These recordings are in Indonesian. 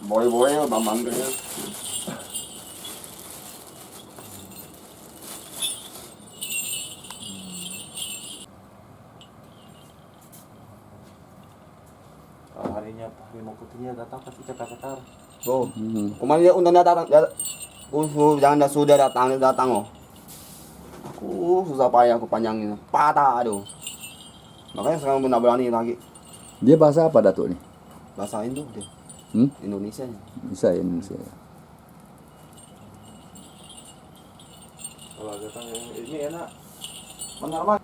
Boy-boy Bambang kayaknya. Harinya harimau putihnya datang pasti cakar-cakar. Oh, kemarin dia undang datang, jangan sudah datang oh. Susah payah aku panjangin, patah aduh. Makanya sekarang udah berani lagi. Dia bahasa apa Datuk nih? Bahasa Indo dia, Hmm? Indonesia. Bisa ya Indonesia. Kalau datang ini enak. Benar.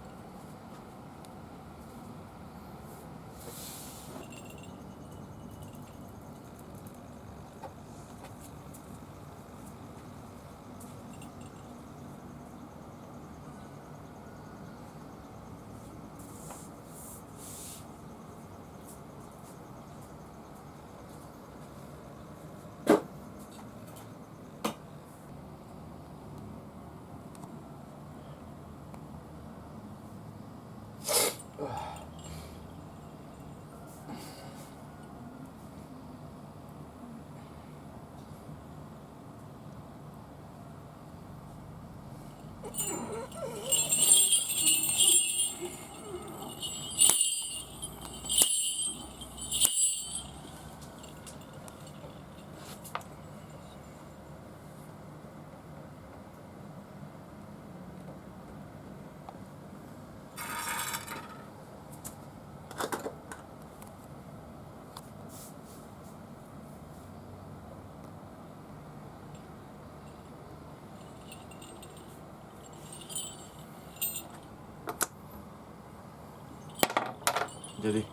Jadi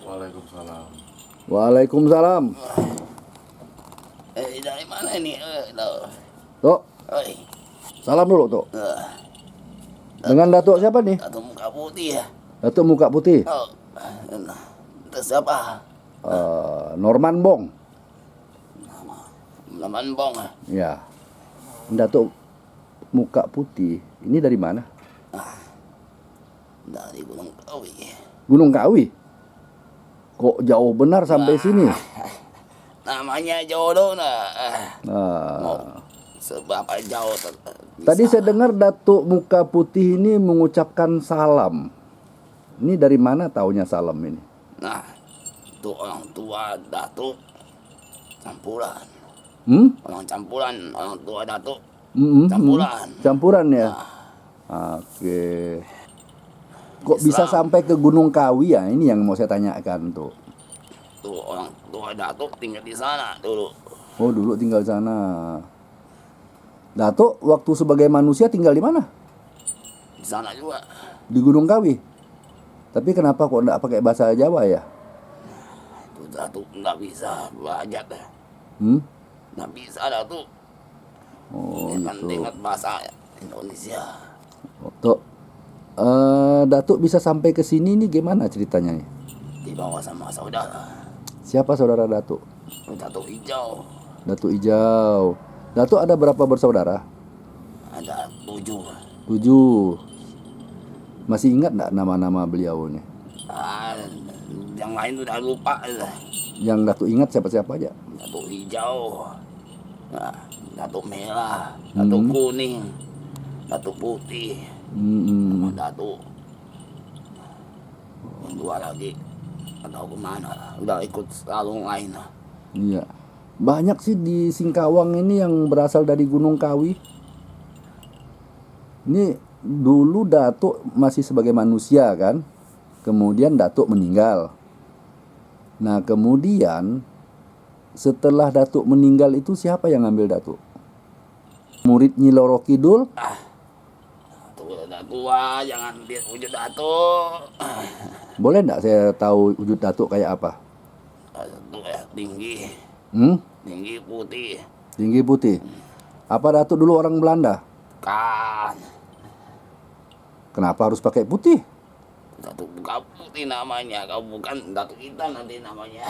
Waalaikumsalam. Waalaikumsalam. Dari mana ini? Tok, Oi, salam dulu Tok. Dengan Datuk siapa nih? Datuk Muka Putih ya. Datuk Muka Putih. Oh, itu siapa? Norman Bong. Laman Bong. Ya. Datuk Muka Putih. Ini dari mana? Dari Gunung Kawi. Gunung Kawi. Kok jauh benar sampai sini? Namanya jodoh nah. Mau Ah. seberapa jauh Tadi saya dengar Datuk Muka Putih ini mengucapkan salam. Ini dari mana taunya salam ini? Nah, itu orang tua Datuk campuran. Orang campuran, orang tua Datuk campuran. Campuran ya? Oke. Kok bisa sampai ke Gunung Kawi ya? Ini yang mau saya tanyakan tuh. Tuh orang tua Datuk tinggal di sana dulu. Oh, dulu tinggal di sana. Datuk waktu sebagai manusia tinggal di mana? Di sana juga. Di Gunung Kawi. Tapi kenapa kok enggak pakai bahasa Jawa ya? Itu Datuk nggak bisa belajar. Nggak bisa Datuk. Oh, Dengan gitu. ingat bahasa Indonesia. Tok, Datuk bisa sampai ke sini nih gimana ceritanya nih? Dibawa sama saudara. Siapa saudara Datuk? Datuk Hijau. Datuk Hijau. Datuk ada berapa bersaudara? Ada 7. 7. Masih ingat enggak nama-nama beliau nih? Yang lain udah lupa. Yang Datuk ingat siapa-siapa aja? Datuk Hijau. Nah, Datuk Merah. Datuk Kuning. Datuk Putih. Sama Datuk. Yang 2 lagi. Atau kemana? Udah ikut salung lain. Iya. Banyak sih di Singkawang ini yang berasal dari Gunung Kawi. Ini dulu Datuk masih sebagai manusia kan. Kemudian Datuk meninggal. Nah, kemudian setelah Datuk meninggal itu siapa yang ngambil Datuk? Murid Nyi Loro Kidul? Udah tua, jangan lihat wujud Datuk. Boleh enggak saya tahu wujud Datuk kayak apa? Datuk tinggi. Tinggi putih. Tinggi putih. Apa Datuk dulu orang Belanda? Kan. Kenapa harus pakai putih? Datuk bukan putih namanya, kau bukan datuk hitam nanti namanya.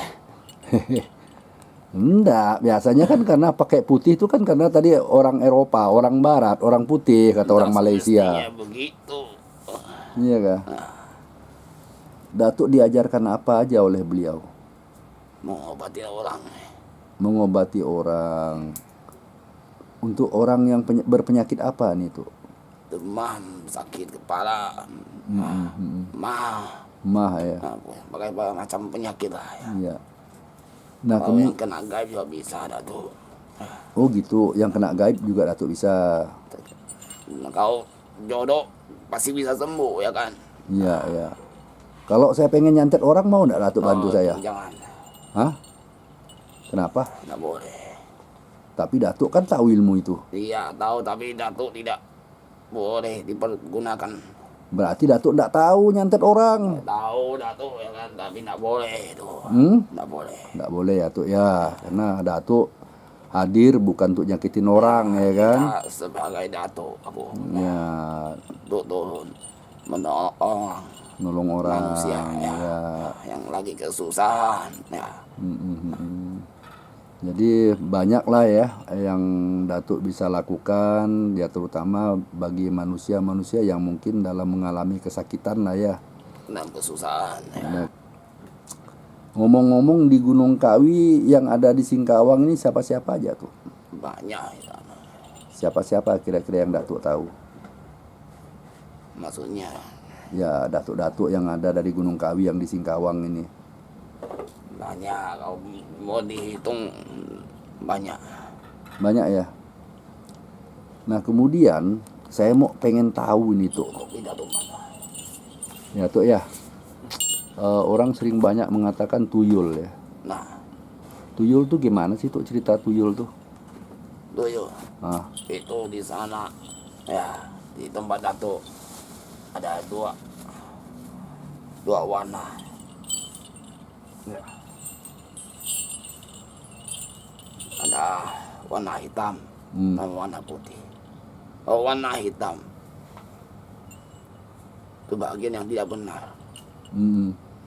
Enggak, biasanya kan karena pakai putih itu kan karena tadi orang Eropa, orang Barat, orang putih kata orang Malaysia. Semestinya begitu. Iya kah? Datuk diajarkan apa aja oleh beliau? Mengobati orang. Mengobati orang. Untuk orang yang berpenyakit apa nih tuh? Demam, sakit kepala, Mah ya. berbagai macam penyakit lah ya. Iya. Nah, Kalau yang kena gaib juga bisa Datuk. oh gitu, yang kena gaib juga Datuk bisa. Nah, kau jodoh pasti bisa sembuh ya kan? Iya, iya. Kalau saya pengen nyantet orang mau enggak Datuk bantu saya? Jangan, Hah? Kenapa? tidak boleh. Tapi Datuk kan tahu ilmu itu. Iya tahu tapi Datuk tidak boleh dipergunakan. Berarti Datuk enggak tahu nyantet orang. Tahu Datuk ya kan, tapi tidak boleh itu. Tidak boleh. Enggak boleh Datuk ya, karena Datuk hadir bukan untuk nyakitin orang ya kan? Kita sebagai Datuk aku Ya, untuk turun menolong orang, nolong orang. manusia ya, yang lagi kesusahan ya. Jadi banyaklah ya yang Datuk bisa lakukan ya, terutama bagi manusia-manusia yang mungkin dalam mengalami kesakitan lah ya. Dan kesusahan ya. Nah, ngomong-ngomong di Gunung Kawi yang ada di Singkawang ini siapa-siapa aja tuh? Banyak ya. Siapa-siapa kira-kira yang Datuk tahu? Maksudnya Ya, datuk-datuk yang ada dari Gunung Kawi yang di Singkawang ini. banyak, kalau mau dihitung banyak. Banyak ya. Nah, kemudian saya mau pengen tahu ini tuh. Kopi Datuk mana? Ya tuh ya. Orang sering banyak mengatakan tuyul ya. Nah, Tuyul tuh gimana sih tuh cerita tuyul tuh? tuyul Ah, itu di sana ya, di tempat Datuk ada dua warna ya. Ada warna hitam dan warna putih. Oh, warna hitam itu bagian yang tidak benar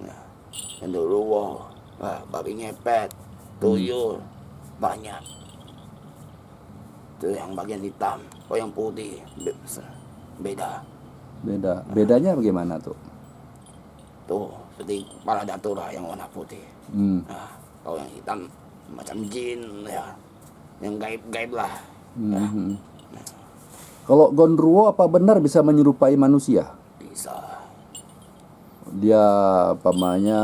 ya. Yang dulu babi ngepet, tuyul banyak. Itu yang bagian hitam. Oh, yang putih beda. beda. Bedanya bagaimana tuh? Tuh seperti kepala Datuk lah yang warna putih. Nah, kalau yang hitam macam jin ya, yang gaib-gaib lah. Kalau gondruwo apa benar bisa menyerupai manusia? Bisa. Dia pamannya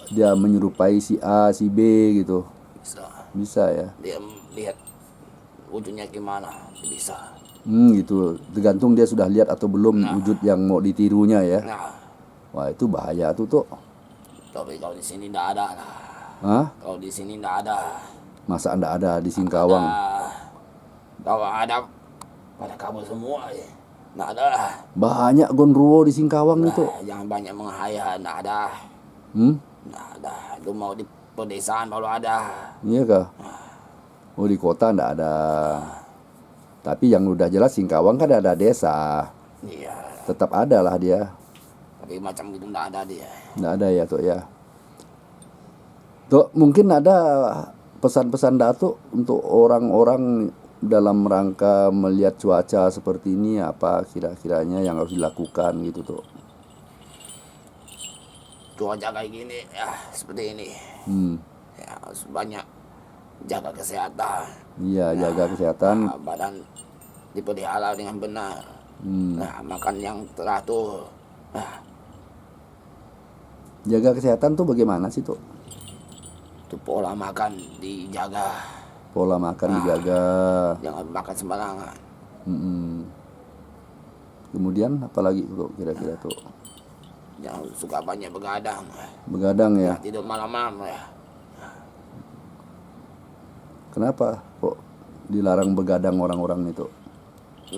dia menyerupai si A, si B gitu. Bisa. Bisa ya. Dia lihat wujudnya gimana, bisa. Gitu. Tergantung dia sudah lihat atau belum wujud yang mau ditirunya ya. Nah, Wah, itu bahaya tuh. tapi kalau di sini tidak ada lah. Hah? Kalau di sini tidak ada. Masa Anda ada di Singkawang? Kalau ada pada kabur semua ya. Tidak ada lah. Banyak gondruwo di Singkawang itu. Jangan banyak menghayal, tidak ada. Tidak ada. Itu mau di pedesaan baru ada. Iya kah? Oh, di kota enggak ada. Tapi yang udah jelas Singkawang kan ada desa. Iya. Tetap ada lah dia. Tapi macam itu tidak ada dia. Enggak ada ya tuh ya. Tuh mungkin ada pesan-pesan Datuk untuk orang-orang dalam rangka melihat cuaca seperti ini, apa kira-kiranya yang harus dilakukan gitu tuh. Cuaca kayak gini ya, seperti ini. Ya, harus banyak jaga kesehatan. Iya, jaga kesehatan. Badan dipelihara dengan benar. Nah, makan yang teratur. Nah, jaga kesehatan tuh bagaimana sih tuh? itu pola makan dijaga. Pola makan dijaga. Jangan makan sembarangan. Kemudian apalagi tuh kira-kira tuh? Jangan suka banyak begadang. Begadang ya. Nah, tidur malam-malam ya. Kenapa kok dilarang begadang orang-orang itu?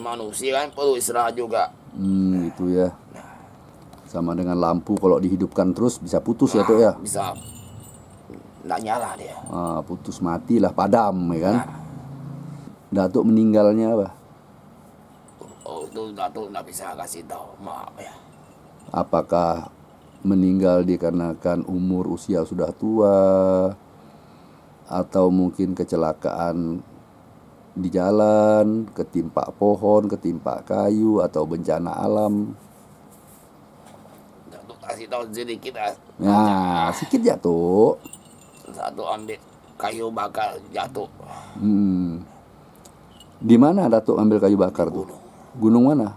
Manusia kan perlu istirahat juga. Gitu ya. Sama dengan lampu kalau dihidupkan terus bisa putus ya tuh ya. Bisa nggak nyala dia. Putus mati lah, padam ya kan. Datuk meninggalnya apa? Oh, itu itu Datuk nggak bisa kasih tahu, maaf ya. Apakah meninggal dikarenakan umur usia sudah tua, atau mungkin kecelakaan di jalan, ketimpa pohon, ketimpa kayu, atau bencana alam? Datuk kasih tahu sedikit lah. Nah, sedikit jatuh. Satu ambil kayu bakar jatuh Di mana Datuk ambil kayu bakar tuh? gunung. Gunung mana?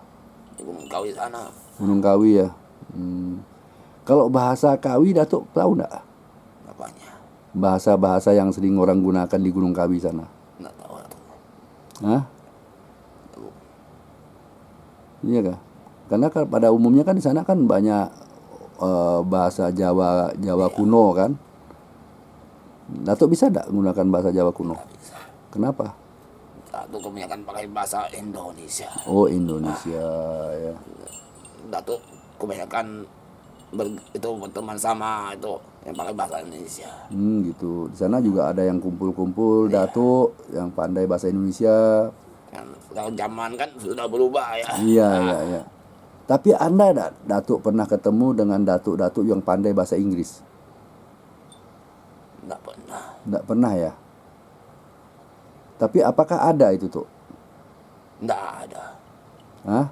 Di Gunung Kawi sana. Gunung Kawi ya. Kalau bahasa Kawi Datuk tahu nggak? Apanya? Bahasa-bahasa yang sering orang gunakan di Gunung Kawi sana. Nggak tahu Datuk. Hah? Iya kah? Karena kan pada umumnya kan di sana kan banyak bahasa Jawa kuno kan. Datuk bisa nggak menggunakan bahasa Jawa kuno? Nggak bisa. Kenapa? Datuk kebanyakan pakai bahasa Indonesia. Oh, Indonesia ya. Datuk kebanyakan itu berteman sama itu yang pakai bahasa Indonesia. Gitu. Di sana juga ada yang kumpul-kumpul Datuk yang pandai bahasa Indonesia. Kan kalau zaman kan sudah berubah ya. Iya. Tapi Anda Datuk pernah ketemu dengan Datuk-Datuk yang pandai bahasa Inggris? Nggak pernah. Nggak pernah ya. Tapi apakah ada itu tuh? Nggak ada. Hah?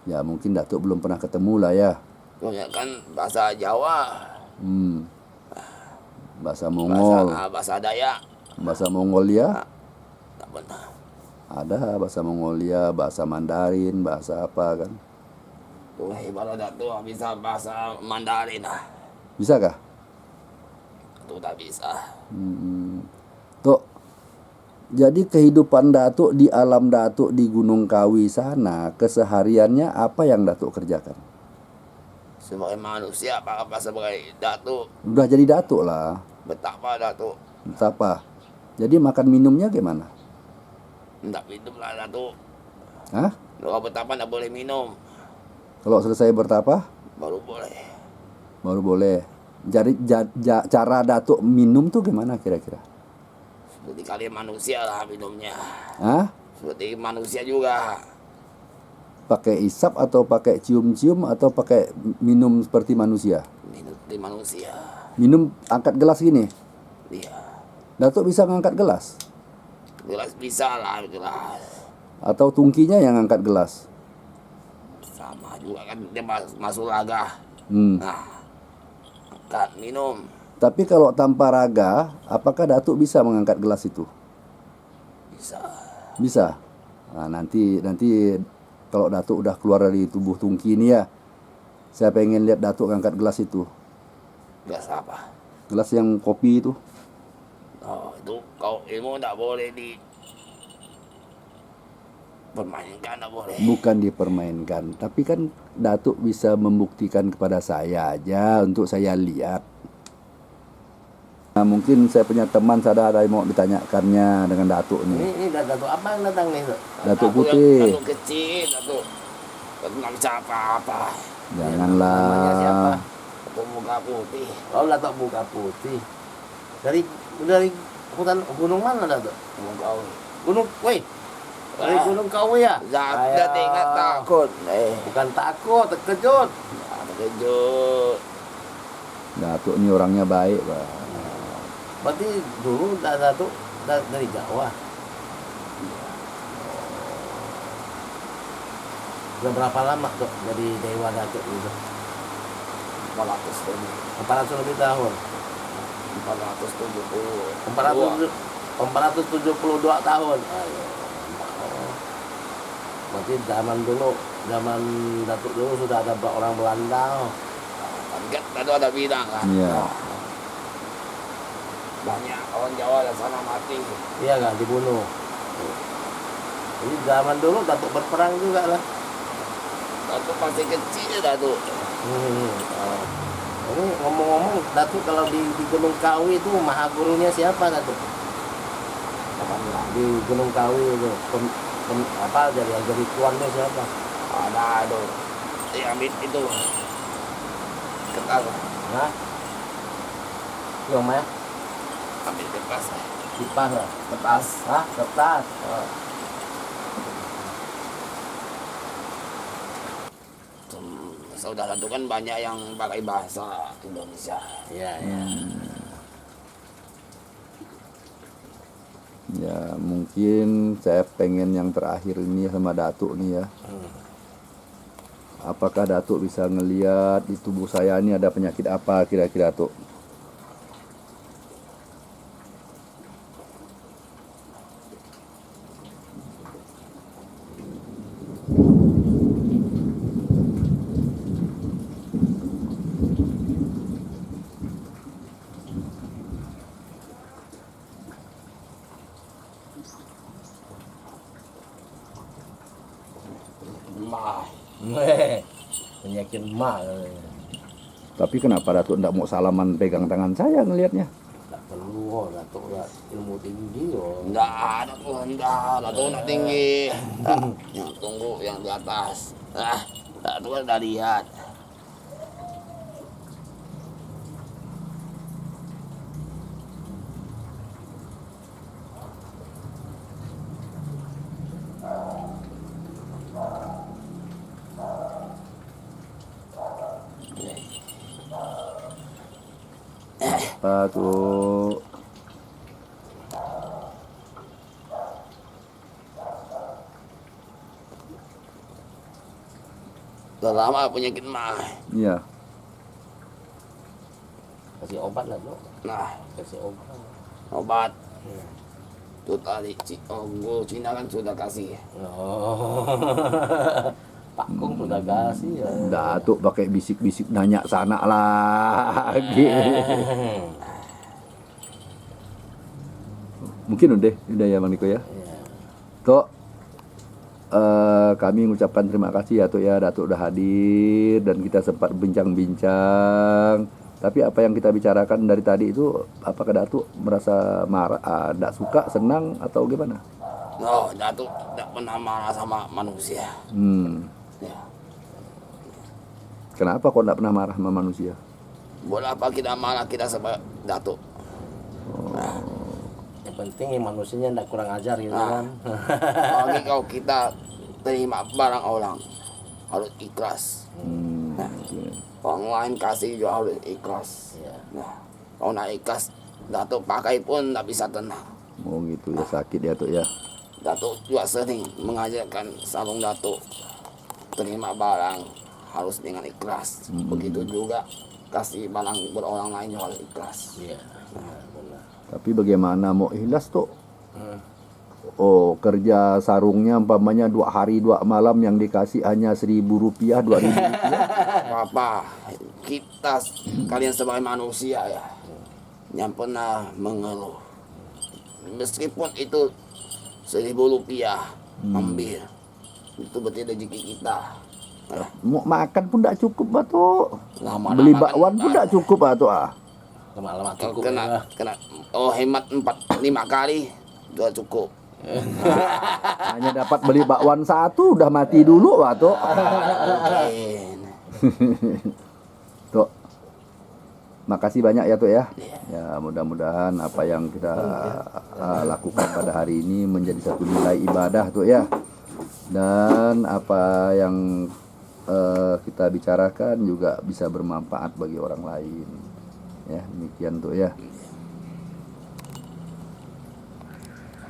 Ya mungkin Datuk belum pernah ketemu lah ya. Kebanyakan bahasa Jawa, Bahasa Mongol, bahasa Dayak. bahasa Mongolia, Nggak pernah. ada bahasa Mongolia, bahasa Mandarin, bahasa apa kan? Tuh ibarat Datuk bisa bahasa Mandarin lah. Bisa kah? Itu tak bisa. Tuh. Jadi kehidupan Datuk di alam Datuk di Gunung Kawi sana, kesehariannya apa yang Datuk kerjakan? Sebagai manusia apa sebagai Datuk, Udah jadi Datuk lah. betapa Datuk. Betapa. Jadi makan minumnya gimana? Nggak minum lah Datuk. Hah? Kalau betapa nggak boleh minum, Kalau selesai bertapa baru boleh. baru boleh. Jadi cara Datuk minum tuh gimana kira-kira? Seperti kalian manusia lah minumnya. Hah? Seperti manusia juga. Pakai isap atau pakai cium-cium atau pakai minum seperti manusia? Minum seperti manusia. Minum angkat gelas gini. Iya. Datuk bisa ngangkat gelas? Gelas bisa lah gelas. Atau tungkinya yang angkat gelas? Sama juga kan dia masuk laga. Hmm. Nah, angkat minum. Tapi kalau tanpa raga, apakah Datuk bisa mengangkat gelas itu? Bisa. Bisa. Nah, nanti kalau Datuk udah keluar dari tubuh tungki ini ya, saya pengen lihat Datuk ngangkat gelas itu. Gelas apa? Gelas yang kopi itu. Oh, itu kau ilmu nggak boleh permainkan, nggak boleh. Bukan dipermainkan, tapi kan Datuk bisa membuktikan kepada saya aja untuk saya lihat. Nah, mungkin saya punya teman ada yang mau ditanyakannya dengan Datuk nih. Ini Datuk apa yang datang nih? Datuk Aku Putih. yang Datuk kecil, Datuk nggak bisa apa-apa. Janganlah. Namanya siapa? Datuk Muka Putih. Oh, Datuk Muka Putih. Dari hutan gunung mana Datuk? Gunung Kawi. Gunung, weh. Dari Gunung Kawi ya? Jadi ingat takut. Bukan takut, terkejut. Terkejut. Datuk ini orangnya baik, Pak. Berarti dulu Datuk dari Jawa. Udah berapa lama tuh jadi Dewa Datuk itu? 400 lebih tahun. 472 tahun. Ayo. Berarti zaman Datuk dulu sudah ada orang Belanda. Kan Datuk ada bilang kan. Iya. Banyak orang Jawa di sana mati. Iya kan, dibunuh. Jadi zaman dulu Datuk berperang juga lah. Datuk masih kecil Datuk. Ini ngomong-ngomong, Datuk kalau di Gunung Kawi itu maha gurunya siapa Datuk? Di Gunung Kawi itu jadi tuannya siapa? Ada itu. Ambil itu. Kertas. Nah. Gimana? Ambil kertas. Kipas lah. Kertas. Hah? Kertas. saudara itu kan banyak yang pakai bahasa Indonesia. Ya, ya. Ya mungkin saya pengen yang terakhir ini sama Datuk nih ya. Apakah Datuk bisa ngelihat di tubuh saya ini ada penyakit apa kira-kira Datuk? Mah, Penyakit mak. Tapi kenapa Datuk tidak mau salaman pegang tangan saya ngelihatnya? Tak perlu, Datuk ya ilmu tinggi oh. enggak ada tuh, enggak nak tinggi. Yang tunggu yang di atas. Tak tuh udah lihat. Apa tuh? Udah lama penyakit mah. Iya. Kasih obat lah, Dok. Nah, Kasih obat. obat. Tuh tadi guru Cina kan sudah kasih. Oh. Pak Kong sudah kasih ya. Datuk pakai bisik-bisik nanya sana lagi. Mungkin udah ya Bang Niko ya. Ya. Tok, kami mengucapkan terima kasih ya Tok ya, Datuk udah hadir dan kita sempat bincang-bincang. Tapi apa yang kita bicarakan dari tadi itu, apakah Datuk merasa marah, tidak suka, senang atau gimana? No, Datuk tidak pernah marah sama manusia. Ya. Kenapa kok tidak pernah marah sama manusia? Boleh apa kita marah kita sama Datuk? Yang penting manusianya tidak kurang ajar gitu Nah. kan. Apalagi kalau kita terima barang orang harus ikhlas. Oke. Orang lain kasih juga harus ikhlas. Ya. Nah, kalau nak ikhlas, Datuk pakai pun tak bisa tenang. Oh gitu ya, sakit ya Tok ya. Datuk juga sering mengajarkan sarung Datuk terima barang harus dengan ikhlas. Begitu juga kasih barang berorang lain juga harus ikhlas. Iya. Benar. Tapi bagaimana mau ikhlas Tok? Hmm. Oh, kerja sarungnya umpamanya 2 hari 2 malam yang dikasih hanya Rp1.000, Rp2.000. Apa kita kalian sebagai manusia ya yang pernah mengeluh, meskipun itu Rp1.000 ambil, itu berarti rezeki kita. Mau makan pun tidak cukup Batuk. Lama-lama Beli kan bakwan pun tidak cukup Batuk Lama-lama kalau cukup ya. kena hemat 4-5 kali sudah cukup. Hanya dapat beli bakwan 1 udah mati dulu Batuk. Mungkin. Tok, makasih banyak ya Tok ya. Iya. Ya mudah-mudahan apa yang kita lakukan pada hari ini menjadi satu nilai ibadah Tok ya. Dan apa yang kita bicarakan juga bisa bermanfaat bagi orang lain. Ya demikian Tok ya.